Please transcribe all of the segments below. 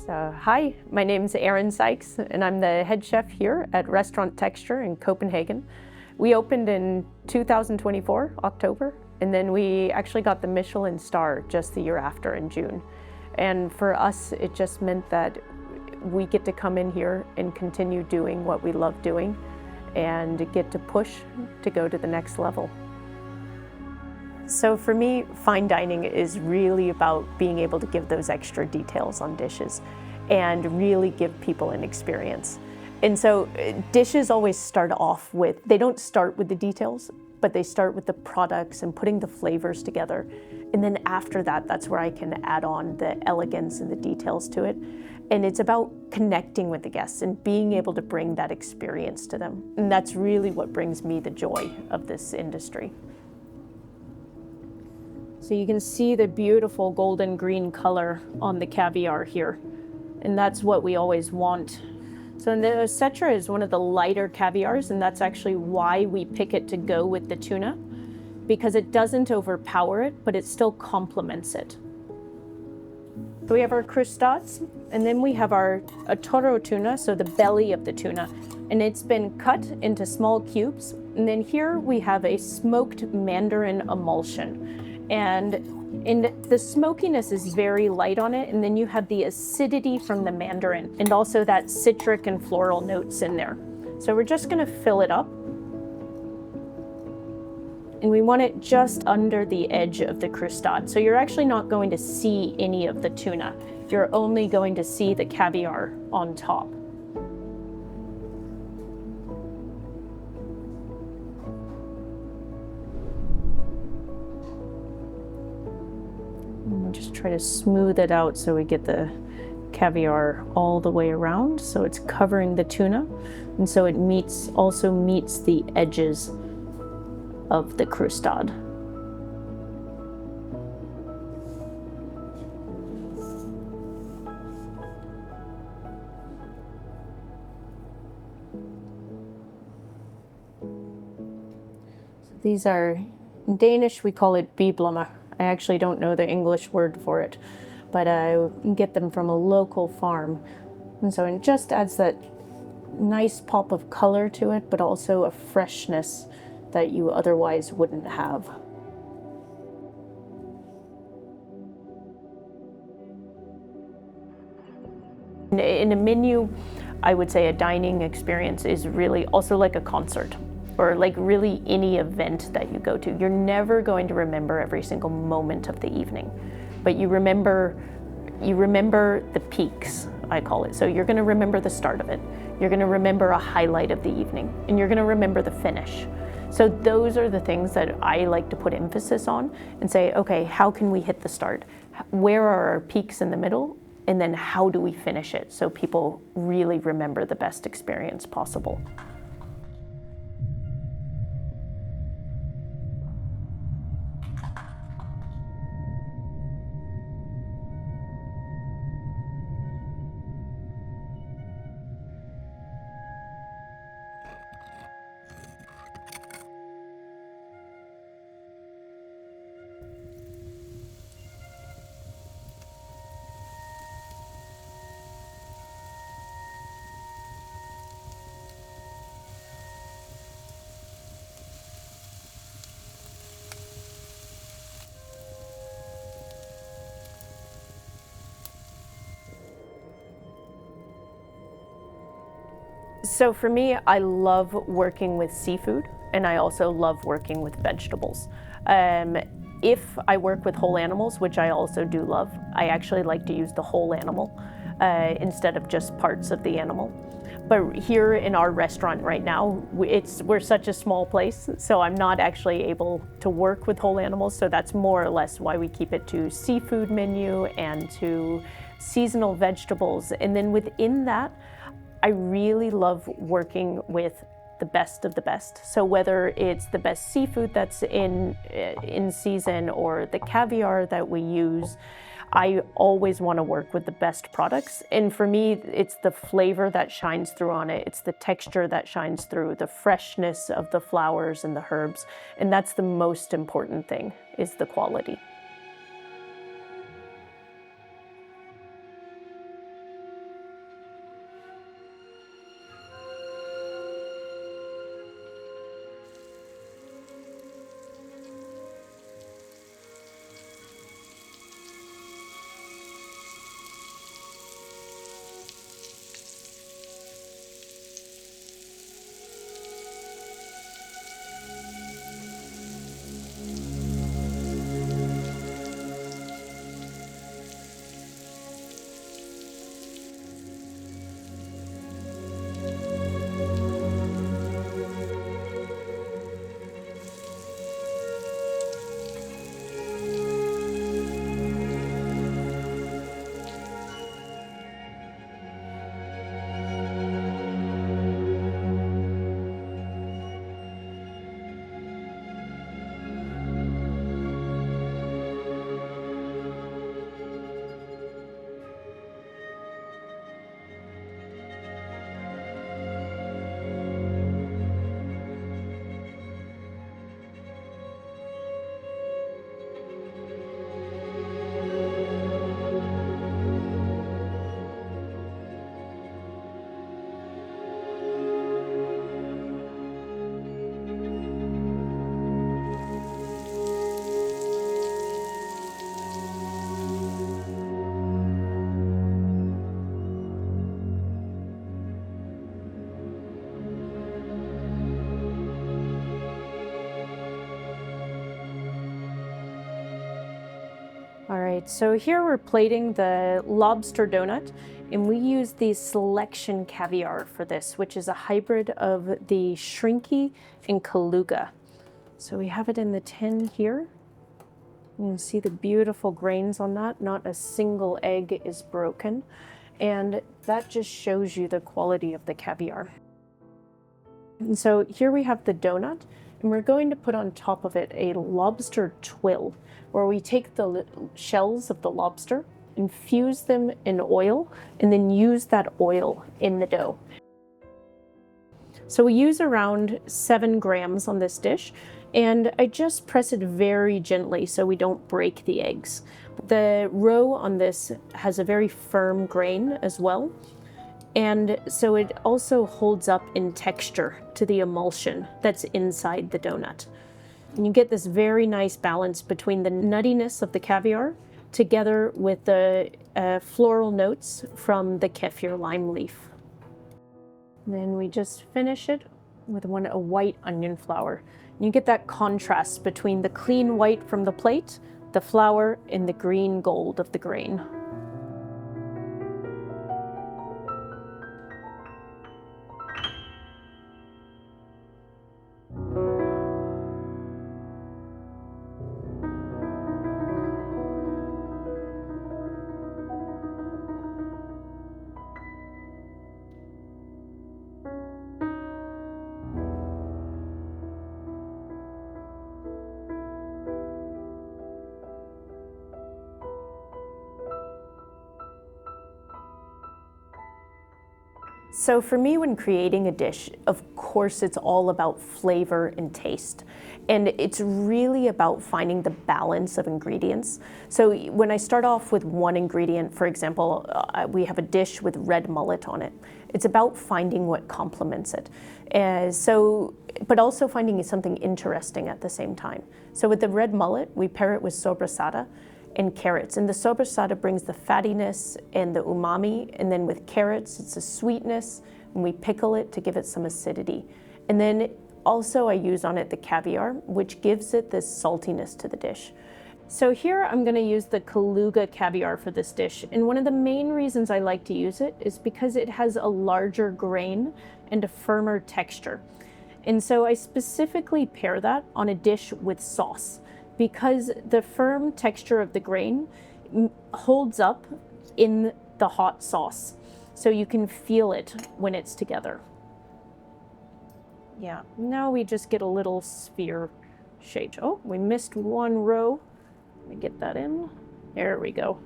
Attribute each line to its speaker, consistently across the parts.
Speaker 1: So, hi, my name's Erin Sykes, and I'm the head chef here at Restaurant Texture in Copenhagen. We opened in 2024, October, and then we actually got the Michelin star just the year after in June. And for us, it just meant that we get to come in here and continue doing what we love doing and get to push to go to the next level. So for me, fine dining is really about being able to give those extra details on dishes and really give people an experience. And so dishes always start off with, they don't start with the details, but they start with the products and putting the flavors together. And then after that, that's where I can add on the elegance and the details to it. And it's about connecting with the guests and being able to bring that experience to them. And that's really what brings me the joy of this industry. So you can see the beautiful golden green color on the caviar here. And that's what we always want. So the Cetra is one of the lighter caviars, and that's actually why we pick it to go with the tuna, because it doesn't overpower it, but it still complements it. So we have our croustades, and then we have our toro tuna, so the belly of the tuna, and it's been cut into small cubes. And then here we have a smoked mandarin emulsion. And the smokiness is very light on it, and then you have the acidity from the mandarin, and also that citric and floral notes in there. So we're just gonna fill it up. And we want it just under the edge of the croustade. So you're actually not going to see any of the tuna. You're only going to see the caviar on top. And we'll just try to smooth it out so we get the caviar all the way around, so it's covering the tuna, and so it also meets the edges of the croustade. So these are, in Danish we call it biblemmer. I actually don't know the English word for it, but I get them from a local farm. And so it just adds that nice pop of color to it, but also a freshness that you otherwise wouldn't have. In a menu, I would say a dining experience is really also like a concert, or like really any event that you go to. You're never going to remember every single moment of the evening, but you remember the peaks, I call it. So you're gonna remember the start of it. You're gonna remember a highlight of the evening, and you're gonna remember the finish. So those are the things that I like to put emphasis on and say, okay, how can we hit the start? Where are our peaks in the middle? And then how do we finish it so people really remember the best experience possible? So for me, I love working with seafood, and I also love working with vegetables. If I work with whole animals, which I also do love, I actually like to use the whole animal instead of just parts of the animal. But here in our restaurant right now, we're such a small place, so I'm not actually able to work with whole animals, so that's more or less why we keep it to seafood menu and to seasonal vegetables. And then within that, I really love working with the best of the best. So whether it's the best seafood that's in season or the caviar that we use, I always want to work with the best products. And for me, it's the flavor that shines through on it. It's the texture that shines through, the freshness of the flowers and the herbs. And that's the most important thing, is the quality. All right, so here we're plating the lobster donut, and we use the Selection Caviar for this, which is a hybrid of the Shrinky and Kaluga. So we have it in the tin here. You can see the beautiful grains on that. Not a single egg is broken. And that just shows you the quality of the caviar. And so here we have the donut, and we're going to put on top of it a lobster twill, where we take the shells of the lobster, infuse them in oil, and then use that oil in the dough. So we use around 7 grams on this dish, and I just press it very gently so we don't break the eggs. The roe on this has a very firm grain as well, and so it also holds up in texture to the emulsion that's inside the donut. And you get this very nice balance between the nuttiness of the caviar together with the floral notes from the kefir lime leaf. And then we just finish it with a white onion flower. And you get that contrast between the clean white from the plate, the flour, and the green gold of the grain. So for me, when creating a dish, of course, it's all about flavor and taste. And it's really about finding the balance of ingredients. So when I start off with one ingredient, for example, we have a dish with red mullet on it. It's about finding what complements it. But also finding something interesting at the same time. So with the red mullet, we pair it with sobrasada and carrots. And the sobrasada brings the fattiness and the umami, and then with carrots, it's a sweetness, and we pickle it to give it some acidity. And then also I use on it the caviar, which gives it this saltiness to the dish. So here I'm gonna use the Kaluga caviar for this dish. And one of the main reasons I like to use it is because it has a larger grain and a firmer texture. And so I specifically pair that on a dish with sauce, because the firm texture of the grain holds up in the hot sauce. So you can feel it when it's together. Yeah, now we just get a little sphere shaped. Oh, we missed one row. Let me get that in. There we go.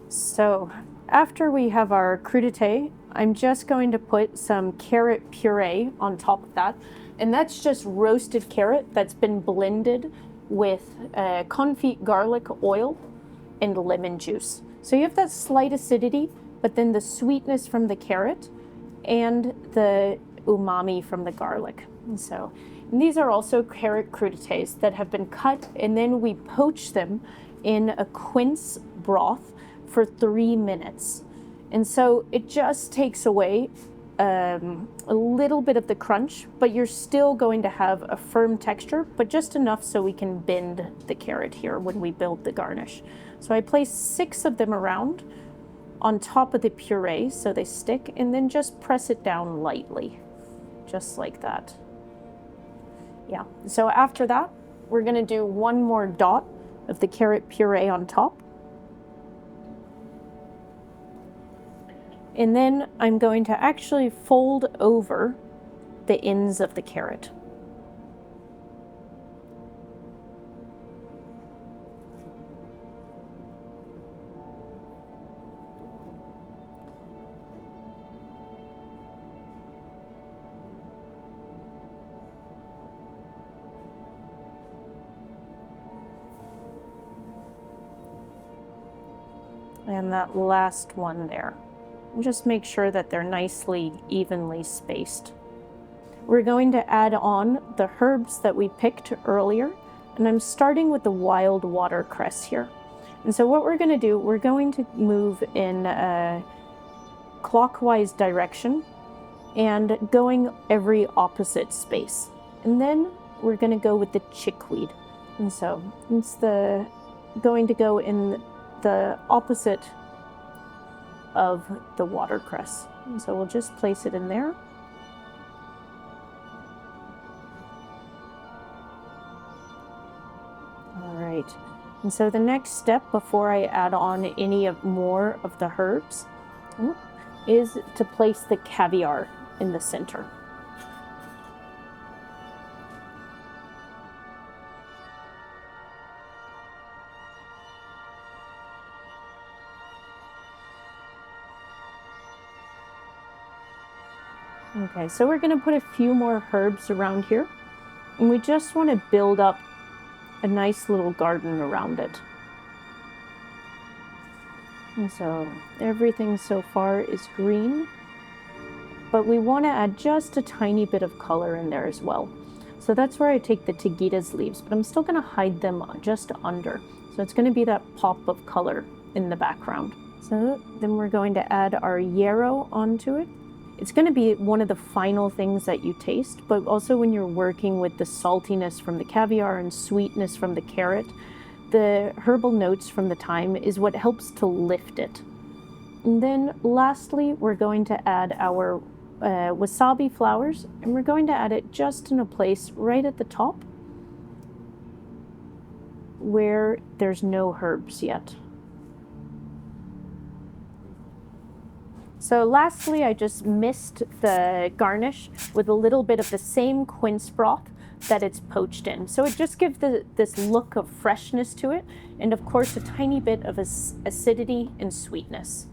Speaker 1: So after we have our crudité, I'm just going to put some carrot puree on top of that. And that's just roasted carrot that's been blended with confit garlic oil and lemon juice. So you have that slight acidity, but then the sweetness from the carrot and the umami from the garlic. And these are also carrot crudités that have been cut, and then we poach them in a quince broth for 3 minutes. And so it just takes away a little bit of the crunch, but you're still going to have a firm texture, but just enough so we can bend the carrot here when we build the garnish. So I place 6 of them around on top of the puree so they stick, and then just press it down lightly, just like that. Yeah, so after that, we're gonna do one more dot of the carrot puree on top. And then I'm going to actually fold over the ends of the carrot. And that last one there. And just make sure that they're nicely, evenly spaced. We're going to add on the herbs that we picked earlier, and I'm starting with the wild watercress here. And so what we're going to do, we're going to move in a clockwise direction and going every opposite space. And then we're going to go with the chickweed. And so it's going to go in the opposite of the watercress. And so we'll just place it in there. All right. And so the next step before I add on any more of the herbs is to place the caviar in the center. Okay, so we're going to put a few more herbs around here, and we just want to build up a nice little garden around it. And so everything so far is green, but we want to add just a tiny bit of color in there as well. So that's where I take the Taguita's leaves, but I'm still going to hide them just under. So it's going to be that pop of color in the background. So then we're going to add our yarrow onto it. It's going to be one of the final things that you taste, but also when you're working with the saltiness from the caviar and sweetness from the carrot, the herbal notes from the thyme is what helps to lift it. And then lastly, we're going to add our wasabi flowers, and we're going to add it just in a place right at the top where there's no herbs yet. So lastly, I just mixed the garnish with a little bit of the same quince broth that it's poached in. So it just gives this look of freshness to it, and of course a tiny bit of acidity and sweetness.